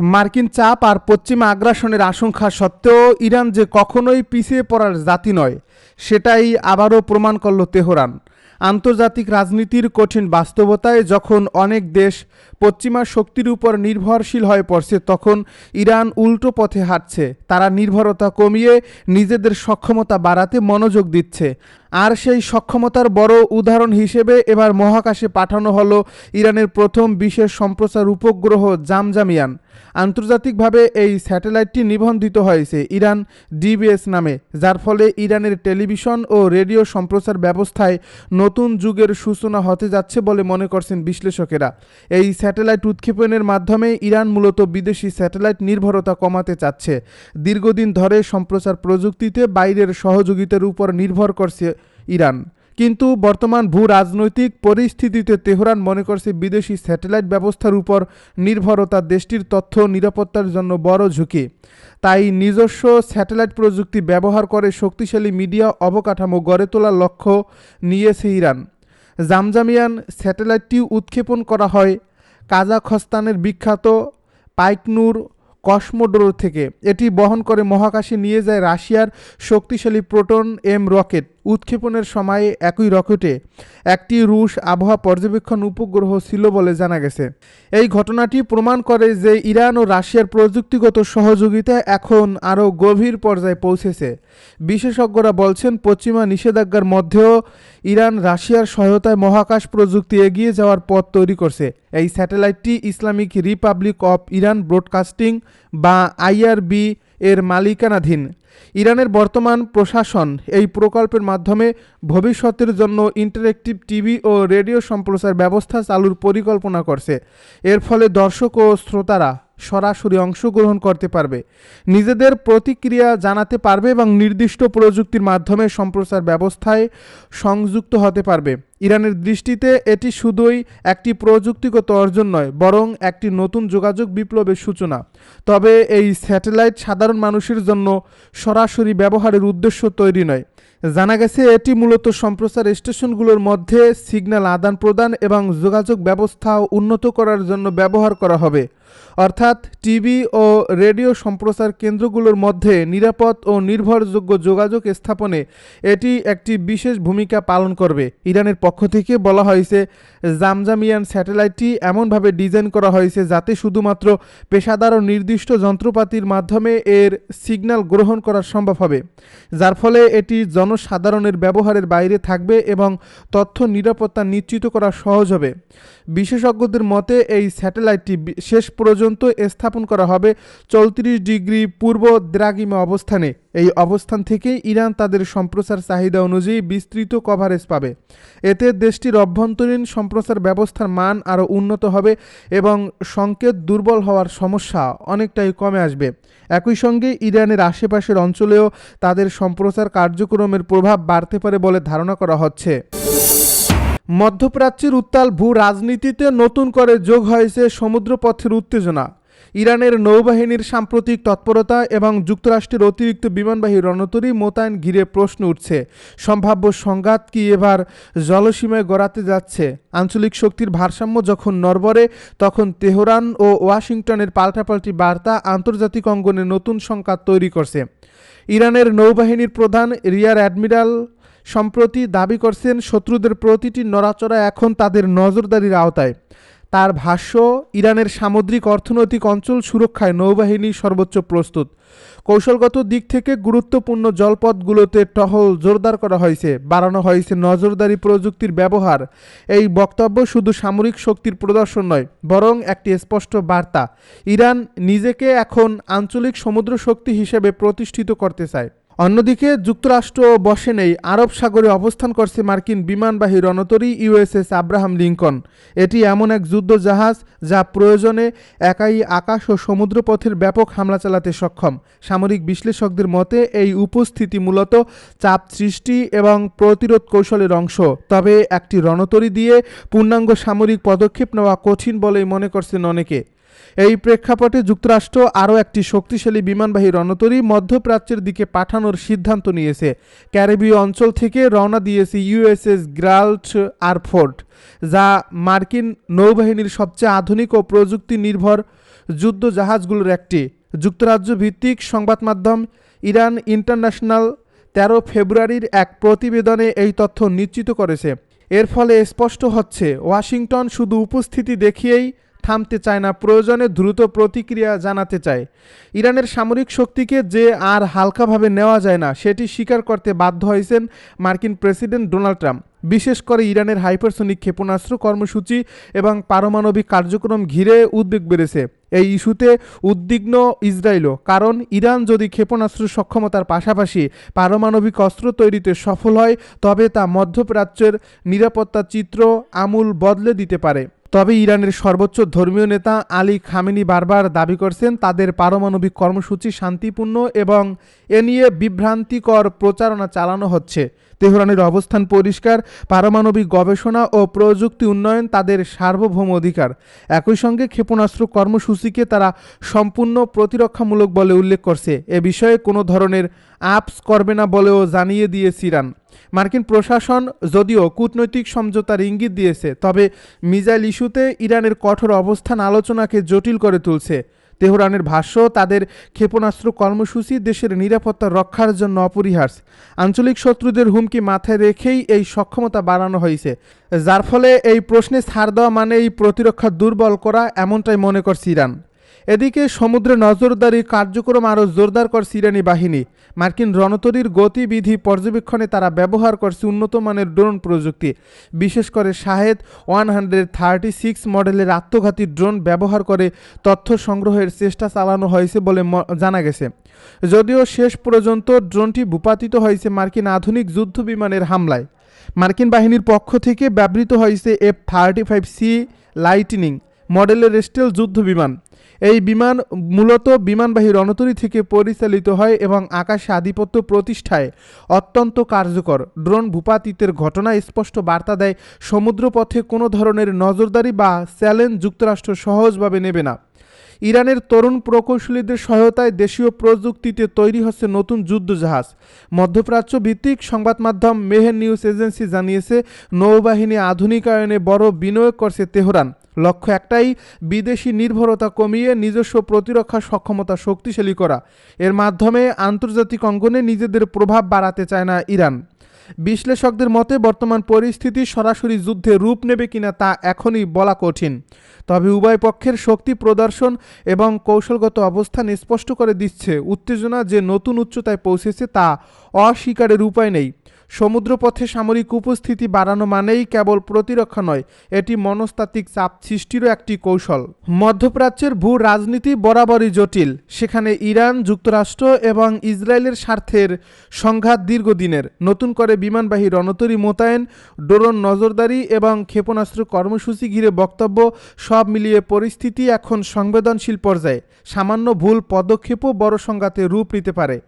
মার্কিন চাপ আর পশ্চিমা আগ্রাসনের আশঙ্কা সত্ত্বেও ইরান যে কখনোই পিছিয়ে পড়ার জাতি নয়, সেটাই আবারও প্রমাণ করল তেহরান। আন্তর্জাতিক রাজনীতির কঠিন বাস্তবতায় যখন অনেক দেশ পশ্চিমা শক্তির উপর নির্ভরশীল হয়ে পড়ছে, তখন ইরান উল্টো পথে হাঁটছে। তারা নির্ভরতা কমিয়ে নিজেদের সক্ষমতা বাড়াতে মনোযোগ দিচ্ছে। আর সেই সক্ষমতার বড় উদাহরণ হিসেবে এবার মহাকাশে পাঠানো হলো ইরানের প্রথম বিশেষ সম্প্রচার উপগ্রহ জামজামিয়ান। আন্তর্জাতিকভাবে এই স্যাটেলাইটটি নিবন্ধিত হয়েছে ইরান ডিবিএস নামে, যার ফলে ইরানের টেলিভিশন ও রেডিও সম্প্রচার ব্যবস্থায় নতুন যুগের সূচনা হতে যাচ্ছে বলে মনে করছেন বিশ্লেষকেরা। এই স্যাটেলাইট উৎক্ষেপণের মাধ্যমে ইরান মূলত বিদেশি স্যাটেলাইট নির্ভরতা কমাতে চাচ্ছে। দীর্ঘদিন ধরে সম্প্রচার প্রযুক্তিতে বাইরের সহযোগিতার উপর নির্ভর করছে ইরান, কিন্তু বর্তমান ভূ রাজনৈতিক পরিস্থিতিতে তেহরান মনে করছে বিদেশি স্যাটেলাইট ব্যবস্থার উপর নির্ভরতা দেশটির তথ্য নিরাপত্তার জন্য বড় ঝুঁকি। তাই নিজস্ব স্যাটেলাইট প্রযুক্তি ব্যবহার করে শক্তিশালী মিডিয়া অবকাঠামো গড়ে তোলার লক্ষ্য নিয়েছে ইরান। জামজামিয়ান স্যাটেলাইটটি উৎক্ষেপণ করা হয় কাজাখস্তানের বিখ্যাত পাইকনুর কসমোড্রোম থেকে। এটি বহন করে মহাকাশে নিয়ে যায় রাশিয়ার শক্তিশালী প্রোটন এম রকেট। উৎক্ষেপণের সময়ে একই রকেটে একটি রুশ আবহাওয়া পর্যবেক্ষণ উপগ্রহ ছিল বলে জানা গেছে। এই ঘটনাটি প্রমাণ করে যে ইরান ও রাশিয়ার প্রযুক্তিগত সহযোগিতা এখন আরও গভীর পর্যায়ে পৌঁছেছে। বিশেষজ্ঞরা বলছেন, পশ্চিমা নিষেধাজ্ঞার মধ্যেও ইরান রাশিয়ার সহায়তায় মহাকাশ প্রযুক্তি এগিয়ে যাওয়ার পথ তৈরি করছে। এই স্যাটেলাইটটি Islamic Republic of Iran broadcasting বা আইআরবি এর মালিকানাধীন। ইরানের বর্তমান প্রশাসন এই প্রকল্পের মাধ্যমে ভবিষ্যতের জন্য ইন্টারেক্টিভ টিভি ও রেডিও সম্প্রচার ব্যবস্থা চালুর পরিকল্পনা করছে। এর ফলে দর্শক ও শ্রোতারা সরাসরি অংশগ্রহণ করতে পারবে, নিজেদের প্রতিক্রিয়া জানাতে পারবে এবং নির্দিষ্ট প্রযুক্তির মাধ্যমে সম্প্রচার ব্যবস্থায় সংযুক্ত হতে পারবে। ইরানের দৃষ্টিতে এটি শুধুই একটি প্রযুক্তিগত অর্জন নয়, বরং একটি নতুন যোগাযোগ বিপ্লবের সূচনা। তবে এই স্যাটেলাইট সাধারণ মানুষের জন্য সরাসরি ব্যবহারের উদ্দেশ্য তৈরি নয়। জানা গেছে এটি মূলত সম্প্রচার স্টেশনগুলোর মধ্যে সিগন্যাল আদান প্রদান এবং যোগাযোগ ব্যবস্থা উন্নত করার জন্য ব্যবহার করা হবে। অর্থাৎ টিভি ও রেডিও সম্প্রচার কেন্দ্রগুলোর মধ্যে নিরাপদ ও নির্ভরযোগ্য যোগাযোগ স্থাপনে এটি একটি বিশেষ ভূমিকা পালন করবে। ইরানের পক্ষ থেকে বলা হয়েছে, জামজামিয়ান স্যাটেলাইটটি এমনভাবে ডিজাইন করা হয়েছে যাতে শুধুমাত্র পেশাদার ও নির্দিষ্ট যন্ত্রপাতির মাধ্যমে এর সিগন্যাল গ্রহণ করা সম্ভব হবে, যার ফলে এটি জনসাধারণের ব্যবহারের বাইরে থাকবে এবং তথ্য নিরাপত্তা নিশ্চিত করা সহজ হবে। বিশেষজ্ঞদের মতে এই স্যাটেলাইটটি শেষ পর্যন্ত স্থাপন করা হবে 34 ডিগ্রি পূর্ব দ্রাঘিমা অবস্থানে। এই অবস্থান থেকে ইরান তাদের সম্প্রচার চাহিদা অনুযায়ী বিস্তৃত কভারেজ পাবে। এতে দেশটির অভ্যন্তরীণ সম্প্রচার ব্যবস্থার মান আরও উন্নত হবে এবং সংকেত দুর্বল হওয়ার সমস্যা অনেকটাই কমে আসবে। একই সঙ্গে ইরানের আশেপাশের অঞ্চলেও তাদের সম্প্রচার কার্যক্রমের প্রভাব বাড়তে পারে বলে ধারণা করা হচ্ছে। মধ্যপ্রাচ্যের উত্তাল ভূ রাজনীতিতে নতুন করে যোগ হয়েছে সমুদ্রপথের উত্তেজনা। ইরানের নৌবাহিনীর সাম্প্রতিক তৎপরতা এবং যুক্তরাষ্ট্রের অতিরিক্ত বিমানবাহী রণতরী মোতায়েন ঘিরে প্রশ্ন উঠছে। সম্ভাব্য সংঘাত কি এবার জলসীমায় গড়াতে যাচ্ছে? আঞ্চলিক শক্তির ভারসাম্য যখন নড়বড়ে, তখন তেহরান ও ওয়াশিংটনের পাল্টাপাল্টি বার্তা আন্তর্জাতিক অঙ্গনে নতুন সংঘাত তৈরি করছে। ইরানের নৌবাহিনীর প্রধান রিয়ার অ্যাডমিরাল সম্প্রতি দাবি করছেন, শত্রুদের প্রতিটি নড়াচড়া এখন তাদের নজরদারির আওতায়। তার ভাষ্য, ইরানের সামুদ্রিক অর্থনৈতিক অঞ্চল সুরক্ষায় নৌবাহিনী সর্বোচ্চ প্রস্তুত। কৌশলগত দিক থেকে গুরুত্বপূর্ণ জলপথগুলোতে টহল জোরদার করা হয়েছে, বাড়ানো হয়েছে নজরদারি প্রযুক্তির ব্যবহার। এই বক্তব্য শুধু সামরিক শক্তির প্রদর্শন নয়, বরং একটি স্পষ্ট বার্তা। ইরান নিজেকে এখন আঞ্চলিক সমুদ্র শক্তি হিসেবে প্রতিষ্ঠিত করতে চায়। অন্যদিকে যুক্তরাষ্ট্র বসে নেই। আরব সাগরে অবস্থান করছে মার্কিন বিমানবাহী রণতরী ইউএসএস আব্রাহাম লিঙ্কন। এটি এমন এক যুদ্ধ জাহাজ যা প্রয়োজনে একাই আকাশ ও সমুদ্রপথের ব্যাপক হামলা চালাতে সক্ষম। সামরিক বিশ্লেষকদের মতে এই উপস্থিতি মূলত চাপ সৃষ্টি এবং প্রতিরোধ কৌশলের অংশ। তবে একটি রণতরী দিয়ে পূর্ণাঙ্গ সামরিক পদক্ষেপ নেওয়া কঠিন বলেই মনে করছেন অনেকে। এই প্রেক্ষাপটে যুক্তরাষ্ট্র আরও একটি শক্তিশালী বিমানবাহী রণতরী মধ্যপ্রাচ্যের দিকে পাঠানোর সিদ্ধান্ত নিয়েছে। ক্যারিবীয় অঞ্চল থেকে রওনা দিয়েছে ইউএসএস গ্রাল্ট আরফোর্ড, যা মার্কিন নৌবাহিনীর সবচেয়ে আধুনিক ও প্রযুক্তি নির্ভর যুদ্ধ জাহাজগুলোর একটি। যুক্তরাজ্য ভিত্তিক সংবাদ মাধ্যম ইরান ইন্টারন্যাশনাল 13 ফেব্রুয়ারির এক প্রতিবেদনে এই তথ্য নিশ্চিত করেছে। এর ফলে স্পষ্ট হচ্ছে, ওয়াশিংটন শুধু উপস্থিতি দেখিয়েই থামতে চায় না, প্রয়োজনে দ্রুত প্রতিক্রিয়া জানাতে চায়। ইরানের সামরিক শক্তিকে যে আর হালকাভাবে নেওয়া যায় না, সেটি স্বীকার করতে বাধ্য হয়েছেন মার্কিন প্রেসিডেন্ট ডোনাল্ড ট্রাম্প। বিশেষ করে ইরানের হাইপারসোনিক ক্ষেপণাস্ত্র কর্মসূচি এবং পারমাণবিক কার্যক্রম ঘিরে উদ্বেগ বেড়েছে। এই ইস্যুতে উদ্বিগ্ন ইসরায়েলও, কারণ ইরান যদি ক্ষেপণাস্ত্র সক্ষমতার পাশাপাশি পারমাণবিক অস্ত্র তৈরিতে সফল হয়, তবে তা মধ্যপ্রাচ্যের নিরাপত্তা চিত্র আমূল বদলে দিতে পারে। তবে ইরানের সর্বোচ্চ ধর্মীয় নেতা আলী খামেনি বারবার দাবি করছেন, তাদের পারমাণবিক কর্মসূচি শান্তিপূর্ণ এবং এ নিয়ে বিভ্রান্তিকর প্রচারণা চালানো হচ্ছে। তেহরানের অবস্থান পরিষ্কার, পারমাণবিক গবেষণা ও প্রযুক্তি উন্নয়ন তাদের সার্বভৌম অধিকার। একই সঙ্গে ক্ষেপণাস্ত্র কর্মসূচিকে তারা সম্পূর্ণ প্রতিরক্ষামূলক বলে উল্লেখ করছে। এ বিষয়ে কোনো ধরনের আপস করবে না বলেও জানিয়ে দিয়েছে ইরান। মার্কিন প্রশাসন যদিও কূটনৈতিক সমঝোতার ইঙ্গিত দিয়েছে, তবে মিসাইল ইস্যুতে ইরানের কঠোর অবস্থান আলোচনাকে জটিল করে তুলছে। তেহরানের ভাষ্য, তাদের ক্ষেপণাস্ত্র কর্মসূচি দেশের নিরাপত্তা রক্ষার জন্য অপরিহার্য। আঞ্চলিক শত্রুদের হুমকি মাথায় রেখেই এই সক্ষমতা বাড়ানো হয়েছে, যার ফলে এই প্রশ্নে ছাড় দেওয়া মানে এই প্রতিরক্ষা দুর্বল করা, এমনটাই মনে করছে ইরান। এদিকে সমুদ্রে নজরদারি কার্যক্রম আরও জোরদার করছে ইরানি বাহিনী। মার্কিন রণতরীর গতিবিধি পর্যবেক্ষণে তারা ব্যবহার করছে উন্নত মানের ড্রোন প্রযুক্তি। বিশেষ করে শাহেদ 136 মডেলের আত্মঘাতী ড্রোন ব্যবহার করে তথ্য সংগ্রহের চেষ্টা চালানো হয়েছে বলে জানা গেছে। যদিও শেষ পর্যন্ত ড্রোনটি ভূপাতিত হয়েছে মার্কিন আধুনিক যুদ্ধ বিমানের হামলায়। মার্কিন বাহিনীর পক্ষ থেকে ব্যবহৃত হয়েছে F-35C লাইটনিং মডেলের স্টেল যুদ্ধ বিমান। এই বিমান মূলত বিমানবাহী রণতরী থেকে পরিচালিত হয় এবং আকাশে আধিপত্য প্রতিষ্ঠায় অত্যন্ত কার্যকর। ড্রোন ভূপাতিতের ঘটনা স্পষ্ট বার্তা দেয়, সমুদ্রপথে কোনো ধরনের নজরদারি বা চ্যালেঞ্জ যুক্তরাষ্ট্র সহজভাবে নেবে না। ইরানের তরুণ প্রকৌশলীদের সহায়তায় দেশীয় প্রযুক্তিতে তৈরি হচ্ছে নতুন যুদ্ধজাহাজ। মধ্যপ্রাচ্য ভিত্তিক সংবাদ মাধ্যম মেহের নিউজ এজেন্সি জানিয়েছে, নৌবাহিনী আধুনিকায়নে বড় বিনিয়োগ করছে তেহরান। লক্ষ্য একটাই, বিদেশি নির্ভরতা কমিয়ে নিজস্ব প্রতিরক্ষা সক্ষমতা শক্তিশালী করা। এর মাধ্যমে আন্তর্জাতিক অঙ্গনে নিজেদের প্রভাব বাড়াতে চায় না ইরান। বিশ্লেষকদের মতে বর্তমান পরিস্থিতি সরাসরি যুদ্ধে রূপ নেবে কিনা তা এখনই বলা কঠিন। তবে উভয় পক্ষের শক্তি প্রদর্শন এবং কৌশলগত অবস্থান স্পষ্ট করে দিচ্ছে, উত্তেজনা যে নতুন উচ্চতায় পৌঁছেছে তা অস্বীকারের উপায় নেই। সমুদ্রপথে সামরিক উপস্থিতি বাড়ানো মানেই কেবল প্রতিরক্ষা নয়, এটি মনস্তাত্ত্বিক চাপ সৃষ্টিরও একটি কৌশল। মধ্যপ্রাচ্যের ভূ রাজনীতি বরাবরই জটিল। সেখানে ইরান, যুক্তরাষ্ট্র এবং ইসরায়েলের স্বার্থের সংঘাত দীর্ঘদিনের। নতুন করে বিমানবাহী রণতরী মোতায়েন, ড্রোন নজরদারি এবং ক্ষেপণাস্ত্র কর্মসূচি ঘিরে বক্তব্য, সব মিলিয়ে পরিস্থিতি এখন সংবেদনশীল পর্যায়ে। সামান্য ভুল পদক্ষেপও বড় সংঘাতে রূপ নিতে পারে।